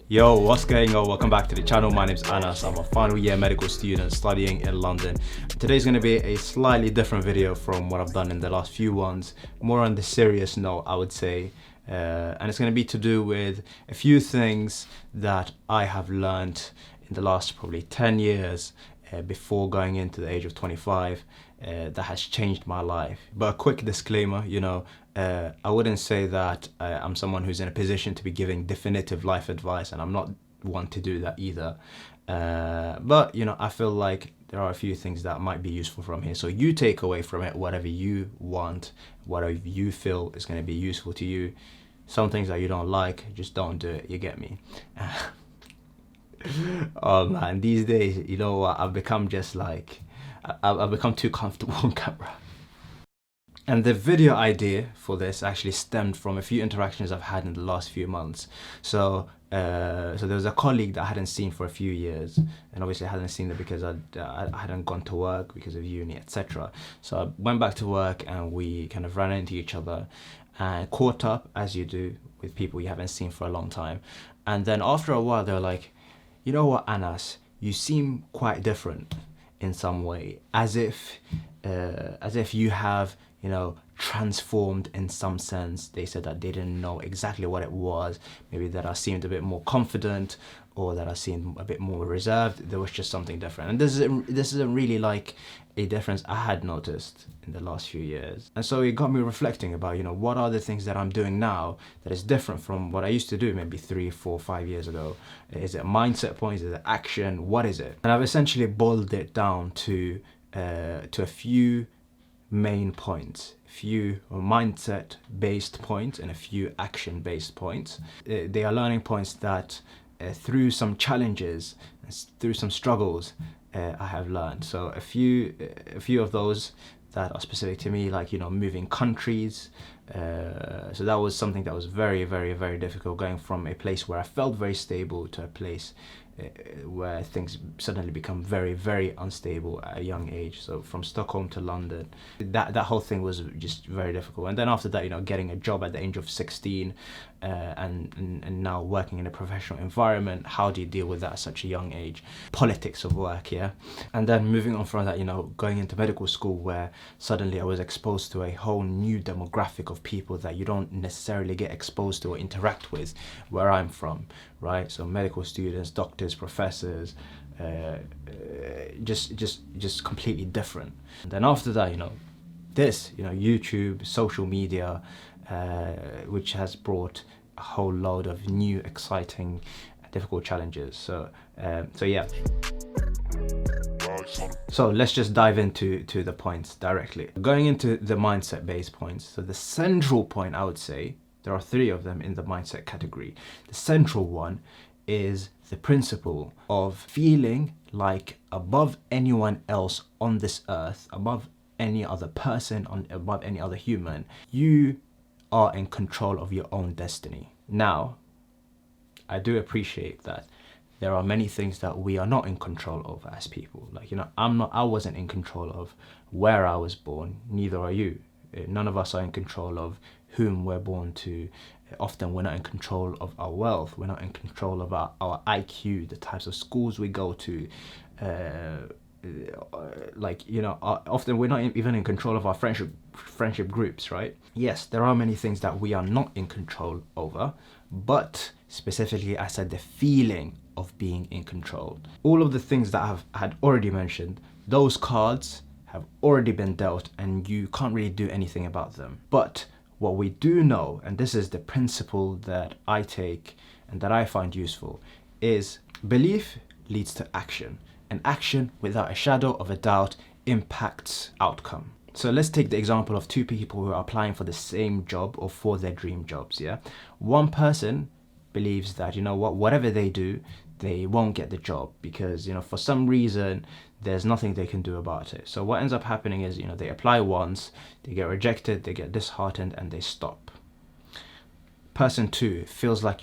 Yo, what's going on? Welcome back to the channel. My name's Anass. I'm a final year medical student studying in London. Today's going to be a slightly different video from what I've done in the last few ones. More on the serious note, I would say. And it's going to be to do with a few things that I have learned in the last probably 10 years before going into the age of 25 that has changed my life. But a quick disclaimer, I wouldn't say that I'm someone who's in a position to be giving definitive life advice, and I'm not one to do that either. But I feel like there are a few things that might be useful from here. So you take away from it whatever you want, whatever you feel is going to be useful to you. Some things that you don't like, just don't do it. You get me? Oh man, these days, you know what? I've become just like, I've become too comfortable on camera. And the video idea for this actually stemmed from a few interactions I've had in the last few months. So there was a colleague that I hadn't seen for a few years, and obviously I hadn't seen her because I hadn't gone to work because of uni, etc. So I went back to work and we kind of ran into each other and caught up, as you do with people you haven't seen for a long time. And then after a while, they were like, you know what, Anass, you seem quite different in some way, as if you have, transformed in some sense. They said that they didn't know exactly what it was. Maybe that I seemed a bit more confident, or that I seemed a bit more reserved. There was just something different. And this isn't really like a difference I had noticed in the last few years. And so it got me reflecting about, what are the things that I'm doing now that is different from what I used to do maybe 3, 4, 5 years ago. Is it a mindset point? Is it action? What is it? And I've essentially boiled it down to a few main points, a few mindset-based points and a few action-based points. They are learning points that through some challenges, through some struggles, I have learned. So a few of those that are specific to me, like moving countries. So that was something that was very, very, very difficult, going from a place where I felt very stable to a place where things suddenly become very, very unstable at a young age. So from Stockholm to London, that whole thing was just very difficult. And then after that, getting a job at the age of 16 and now working in a professional environment, how do you deal with that at such a young age? Politics of work, yeah? And then moving on from that, going into medical school, where suddenly I was exposed to a whole new demographic of people that you don't necessarily get exposed to or interact with where I'm from, right? So medical students, doctors, professors, just completely different. And then after that, YouTube, social media, which has brought a whole load of new, exciting, difficult challenges. So yeah. So let's just dive into the points directly. Going into the mindset-based points. So the central point, I would say, there are 3 of them in the mindset category. The central one is the principle of feeling like above anyone else on this earth, above any other person, above any other human, you are in control of your own destiny. Now, I do appreciate that there are many things that we are not in control of as people. Like, I wasn't in control of where I was born, neither are you. None of us are in control of whom we're born to. Often we're not in control of our wealth, we're not in control of our IQ, the types of schools we go to. Often we're not even in control of our friendship groups, right? Yes, there are many things that we are not in control over, but specifically I said the feeling of being in control. All of the things that I had already mentioned, those cards have already been dealt and you can't really do anything about them. But what we do know, and this is the principle that I take and that I find useful, is belief leads to action, and action, without a shadow of a doubt, impacts outcome. So let's take the example of 2 people who are applying for the same job or for their dream jobs, yeah? One person believes that, whatever they do, they won't get the job because, for some reason, there's nothing they can do about it. So what ends up happening is, they apply once, they get rejected, they get disheartened, and they stop. Person 2 feels like,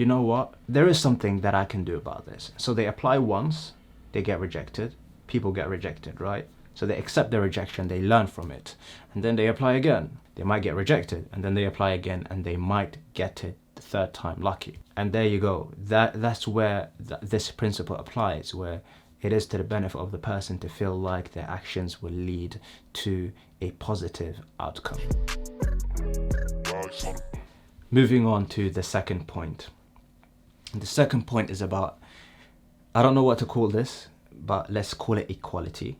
there is something that I can do about this. So they apply once, they get rejected, people get rejected, right? So they accept the rejection, they learn from it, and then they apply again. They might get rejected, and then they apply again, and they might get it the third time lucky. And there you go. That's where this principle applies, where it is to the benefit of the person to feel like their actions will lead to a positive outcome. Moving on to the second point. The second point is about, I don't know what to call this, but let's call it equality.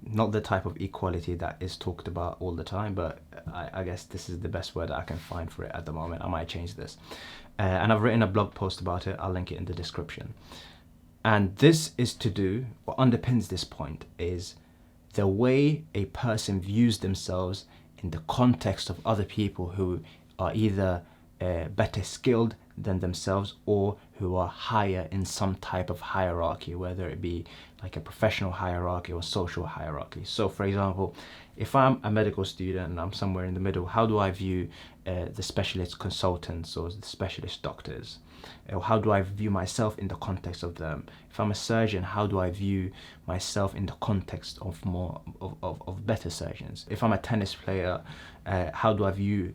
Not the type of equality that is talked about all the time, but I guess this is the best word I can find for it at the moment. I might change this. And I've written a blog post about it. I'll link it in the description. And this is to do, what underpins this point is the way a person views themselves in the context of other people who are either better skilled than themselves or who are higher in some type of hierarchy, whether it be like a professional hierarchy or social hierarchy. So for example, if I'm a medical student and I'm somewhere in the middle, how do I view the specialist consultants or the specialist doctors? Or how do I view myself in the context of them? If I'm a surgeon, how do I view myself in the context of of better surgeons? If I'm a tennis player, how do I view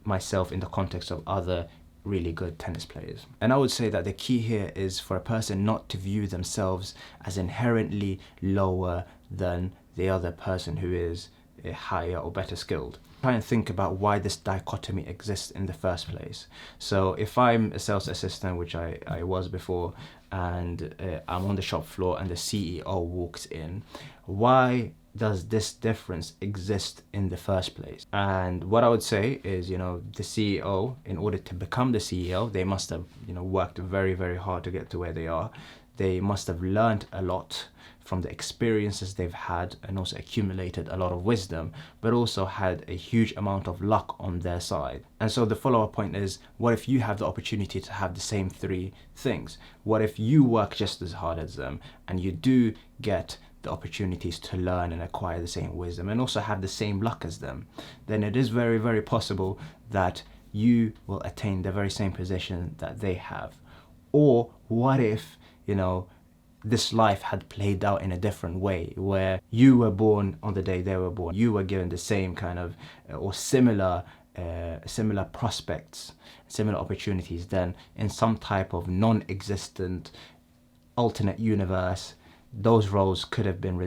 myself in the context of other really good tennis players? And I would say that the key here is for a person not to view themselves as inherently lower than the other person who is higher or better skilled. Try and think about why this dichotomy exists in the first place. So if I'm a sales assistant, which I was before, and I'm on the shop floor and the CEO walks in, why does this difference exist in the first place? And what I would say is, the CEO, in order to become the CEO, they must have, worked very, very hard to get to where they are. They must have learned a lot from the experiences they've had and also accumulated a lot of wisdom, but also had a huge amount of luck on their side. And so the follow-up point is, what if you have the opportunity to have the same three things? What if you work just as hard as them and you do get the opportunities to learn and acquire the same wisdom and also have the same luck as them? Then it is very, very possible that you will attain the very same position that they have. Or what if, this life had played out in a different way, where you were born on the day they were born, you were given the same kind of or similar prospects, similar opportunities, then in some type of non-existent alternate universe, those roles could have been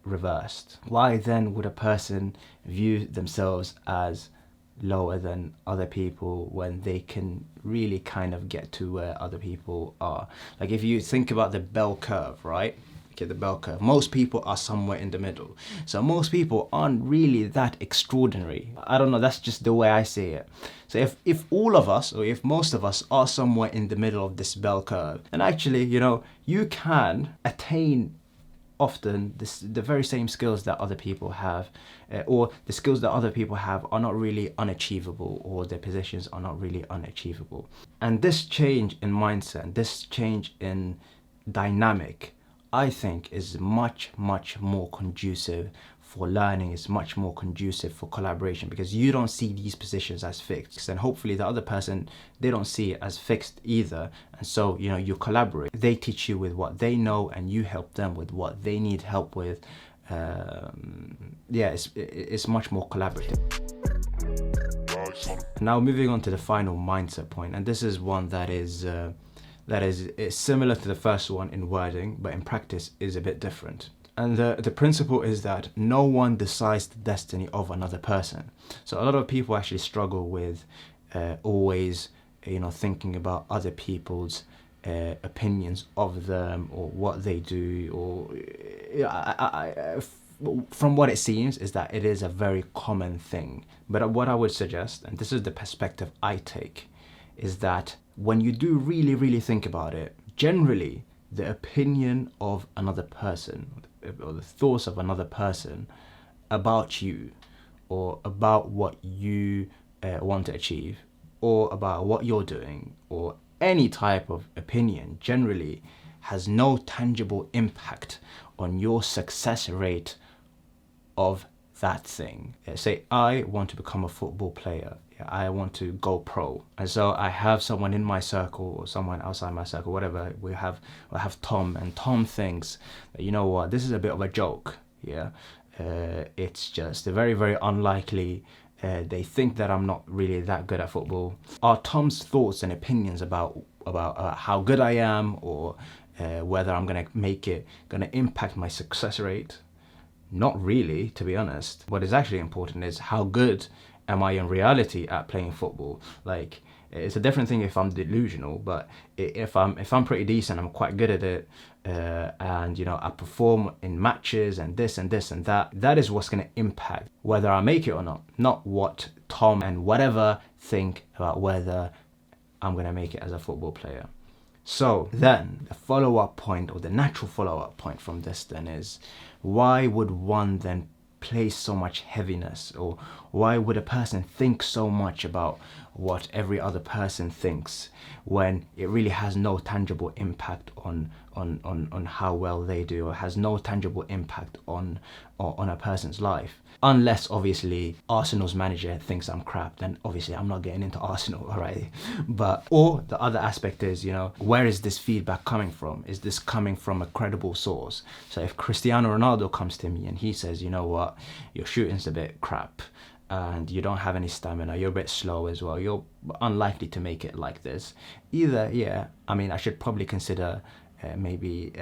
reversed. Why then would a person view themselves as lower than other people when they can really kind of get to where other people are? Like if you think about the bell curve, right? Okay, the bell curve. Most people are somewhere in the middle. So most people aren't really that extraordinary. I don't know, that's just the way I see it. So if all of us, or if most of us are somewhere in the middle of this bell curve, then actually, you can attain often the very same skills that other people have, or the skills that other people have are not really unachievable, or their positions are not really unachievable. And this change in mindset, this change in dynamic, I think is much, much more conducive for learning, is much more conducive for collaboration, because you don't see these positions as fixed, and hopefully the other person, they don't see it as fixed either. And so you collaborate. They teach you with what they know and you help them with what they need help with. It's much more collaborative. Now moving on to the final mindset point, and this is one that is similar to the first one in wording, but in practice is a bit different. And the principle is that no one decides the destiny of another person. So a lot of people actually struggle with always, thinking about other people's opinions of them or what they do. Or from what it seems is that it is a very common thing. But what I would suggest, and this is the perspective I take, is that when you do really, really think about it, generally the opinion of another person, or the thoughts of another person about you, or about what you want to achieve, or about what you're doing, or any type of opinion generally has no tangible impact on your success rate of that thing. Say I want to become a football player. I want to go pro. And so I have someone in my circle or someone outside my circle, whatever. I have Tom, and Tom thinks that, this is a bit of a joke. It's just a very, very unlikely They think that I'm not really that good at football. Are Tom's thoughts and opinions about how good I am, or whether I'm gonna make it, gonna impact my success rate? Not really, to be honest. What is actually important is how good am I in reality at playing football. Like, it's a different thing if I'm delusional, but if I'm pretty decent, I'm quite good at it, and you know, I perform in matches and this and this and that, that is what's going to impact whether I make it or not what Tom and whatever think about whether I'm going to make it as a football player. So then the follow-up point, or the natural follow-up point from this then is, why would one then place so much heaviness, or why would a person think so much about what every other person thinks when it really has no tangible impact on how well they do, or has no tangible impact on a person's life? Unless obviously Arsenal's manager thinks I'm crap, then obviously I'm not getting into Arsenal, alright? But, or the other aspect is, you know, where is this feedback coming from? Is this coming from a credible source? So if Cristiano Ronaldo comes to me and he says, you know what, your shooting's a bit crap, and you don't have any stamina, you're a bit slow as well, you're unlikely to make it like this. Either, yeah, I mean, I should probably consider maybe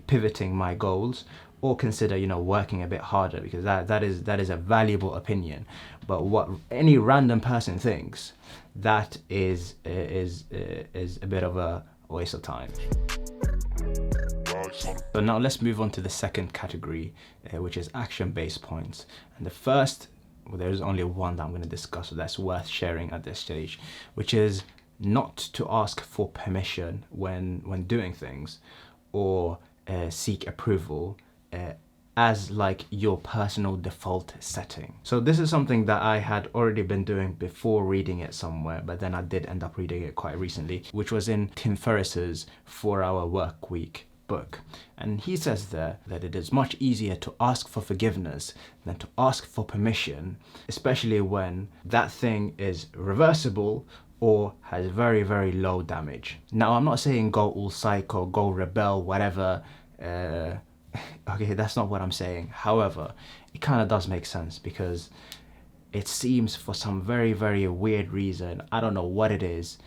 pivoting my goals, or consider, you know, working a bit harder, because that is a valuable opinion. But what any random person thinks, that is a bit of a waste of time. So now let's move on to the second category, which is action-based points. And the first, well, there's only one that I'm going to discuss that's worth sharing at this stage, which is not to ask for permission when doing things, or seek approval as like your personal default setting. So this is something that I had already been doing before reading it somewhere, but then I did end up reading it quite recently, which was in Tim Ferriss's 4-Hour Work Week book. And he says there that it is much easier to ask for forgiveness than to ask for permission, especially when that thing is reversible or has very, very low damage. Now, I'm not saying go all psycho, go rebel, whatever. Okay, that's not what I'm saying. However, it kind of does make sense, because it seems for some very, very weird reason, I don't know what it is,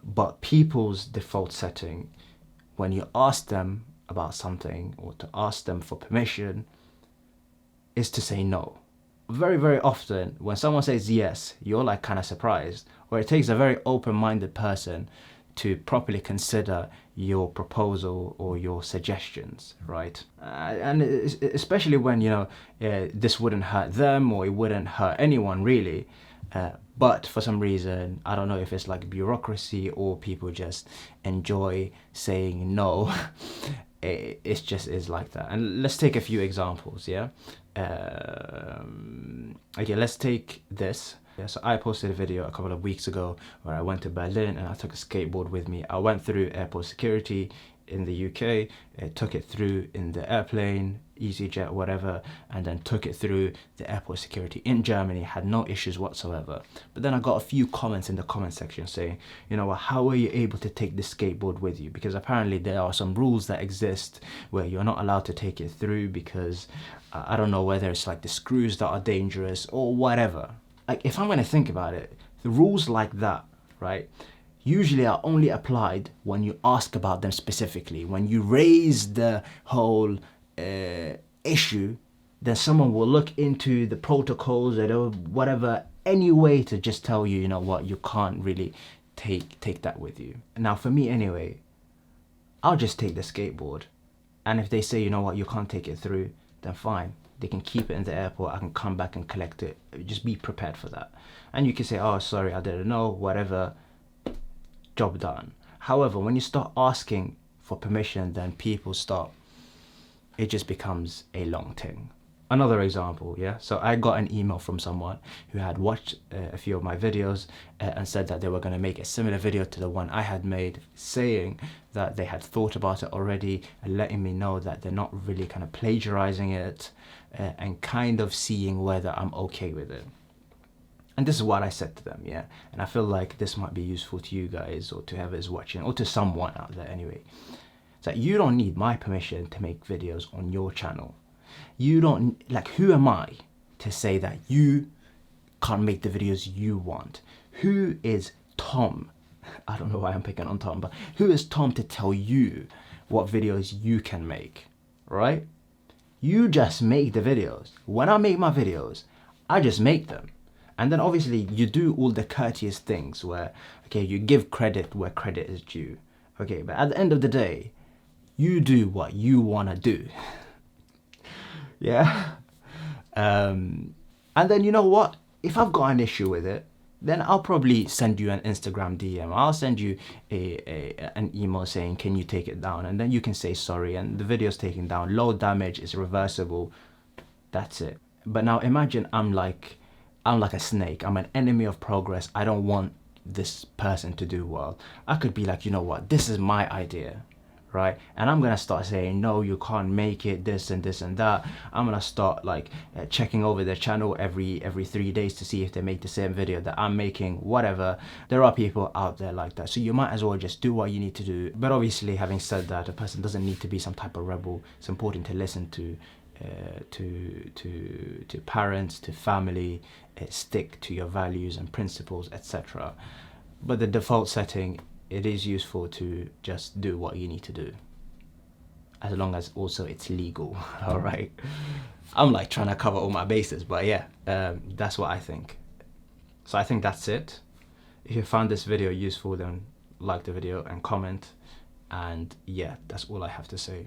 but people's default setting, when you ask them about something or to ask them for permission, is to say no. Very, very often when someone says yes, you're like kind of surprised, or it takes a very open-minded person to properly consider your proposal or your suggestions, right? And especially when, you know, this wouldn't hurt them, or it wouldn't hurt anyone really, but for some reason, I don't know if it's like bureaucracy or people just enjoy saying no, it just is like that. And let's take a few examples, yeah? Okay, let's take this. Yeah, so I posted a video a couple of weeks ago where I went to Berlin and I took a skateboard with me. I went through airport security in the UK, took it through in the airplane, EasyJet, whatever, and then took it through the airport security in Germany, had no issues whatsoever. But then I got a few comments in the comment section saying, you know, how are you able to take this skateboard with you? Because apparently there are some rules that exist where you're not allowed to take it through because I don't know whether it's like the screws that are dangerous or whatever. Like, if I'm going to think about it, the rules like that, right, usually are only applied when you ask about them specifically. When you raise the whole issue, then someone will look into the protocols or whatever, any way to just tell you, you know what, you can't really take that with you. Now, for me anyway, I'll just take the skateboard. And if they say, you know what, you can't take it through, then fine. They can keep it in the airport. I can come back and collect it. Just be prepared for that. And you can say, oh, sorry, I didn't know, whatever, job done. However, when you start asking for permission, then people start, it just becomes a long thing. Another example, yeah? So I got an email from someone who had watched a few of my videos and said that they were going to make a similar video to the one I had made, saying that they had thought about it already and letting me know that they're not really kind of plagiarizing it and kind of seeing whether I'm okay with it. And this is what I said to them, yeah? And I feel like this might be useful to you guys, or to whoever's watching, or to someone out there anyway. It's like, you don't need my permission to make videos on your channel. You don't, like, who am I to say that you can't make the videos you want? Who is Tom? I don't know why I'm picking on Tom, but who is Tom to tell you what videos you can make, right? You just make the videos. When I make my videos, I just make them. And then obviously you do all the courteous things where, okay, you give credit where credit is due. Okay, but at the end of the day, you do what you want to do. Yeah. And then you know what? If I've got an issue with it, then I'll probably send you an Instagram DM. I'll send you an email saying, can you take it down? And then you can say sorry and the video's taken down. Low damage is reversible. That's it. But now imagine I'm like a snake. I'm an enemy of progress. I don't want this person to do well. I could be like, you know what? This is my idea, right? And I'm gonna start saying, no, you can't make it, this and this and that. I'm gonna start like checking over their channel every 3 days to see if they make the same video that I'm making, whatever. There are people out there like that, so you might as well just do what you need to do. But obviously, having said that, a person doesn't need to be some type of rebel. It's important to listen to parents, to family, stick to your values and principles, etc. But the default setting, it is useful to just do what you need to do, as long as also it's legal. All right, I'm like trying to cover all my bases, but yeah, that's what I think. So I think that's it. If you found this video useful, then like the video and comment. And yeah, that's all I have to say.